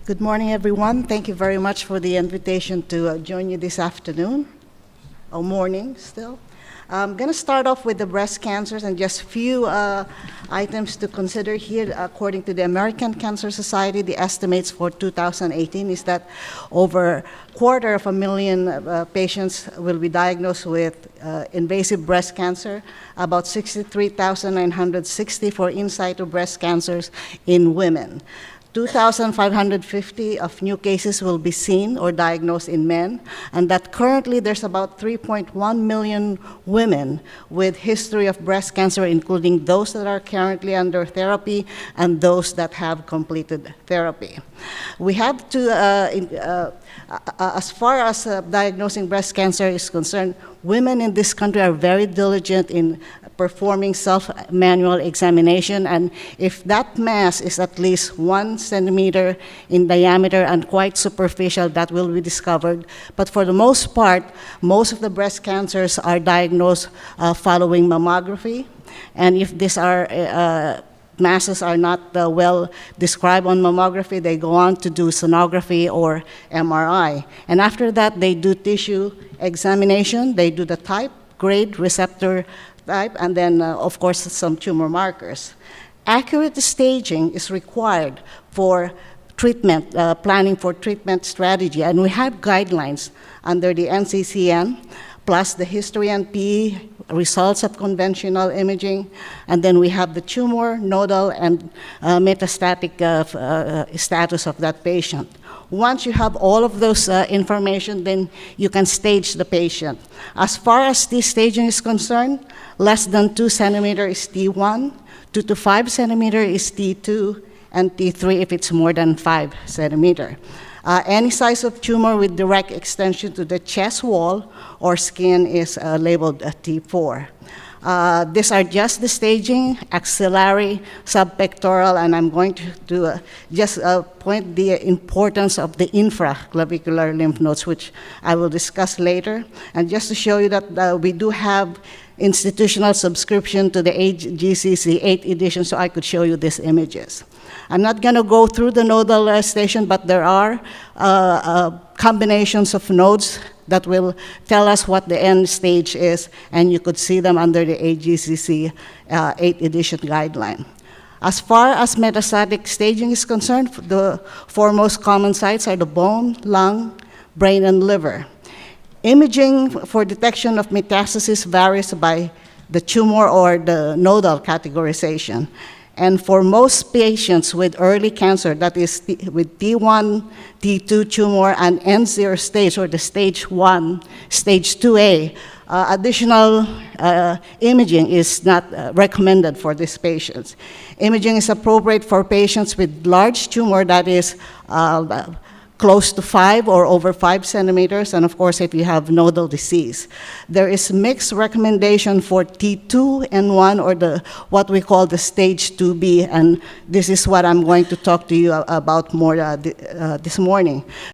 Good morning, everyone. Thank you very much for the invitation to join you this afternoon, or morning still. I'm going to start off with the breast cancers and just a few items to consider here. According to the American Cancer Society, the estimates for 2018 is that over 250,000 patients will be diagnosed with invasive breast cancer, about 63,960 for in situ breast cancers in women. 2,550 of new cases will be seen or diagnosed in men, and that currently there's about 3.1 million women with history of breast cancer, including those that are currently under therapy and those that have completed therapy. We have to, as far as diagnosing breast cancer is concerned, women in this country are very diligent in performing self-manual examination, and if that mass is at least 1 centimeter in diameter and quite superficial, that will be discovered. But for the most part, most of the breast cancers are diagnosed following mammography, and if these are masses are not well described on mammography, they go on to do sonography or MRI. And after that, they do tissue examination, they do the type, grade, receptor type, and then, of course, some tumor markers. Accurate staging is required for treatment, planning for treatment strategy, and we have guidelines under the NCCN, plus the history and PE results of conventional imaging, and then we have the tumor, nodal, and metastatic status of that patient. Once you have all of those information, then you can stage the patient. As far as this staging is concerned, less than 2 centimeters is T1, 2 to 5 centimeters is T2, and T3 if it's more than 5 centimeters. Any size of tumor with direct extension to the chest wall or skin is labeled T4. These are just the staging, axillary, subpectoral, and I'm going to just point the importance of the infraclavicular lymph nodes, which I will discuss later. And just to show you that we do have institutional subscription to the AGCC 8th edition, so I could show you these images. I'm not going to go through the nodal station, but there are combinations of nodes that will tell us what the end stage is, and you could see them under the AGCC 8th edition guideline. As far as metastatic staging is concerned, the 4 most common sites are the bone, lung, brain, and liver. Imaging for detection of metastasis varies by the tumor or the nodal categorization. And for most patients with early cancer, that is with T1, T2 tumor, and N0 stage, or the stage 1, stage 2A, additional imaging is not recommended for these patients. Imaging is appropriate for patients with large tumor that is close to 5 or over 5 centimeters, and of course if you have nodal disease. There is mixed recommendation for T2 and 1, or what we call the stage 2B, and this is what I'm going to talk to you about more this morning.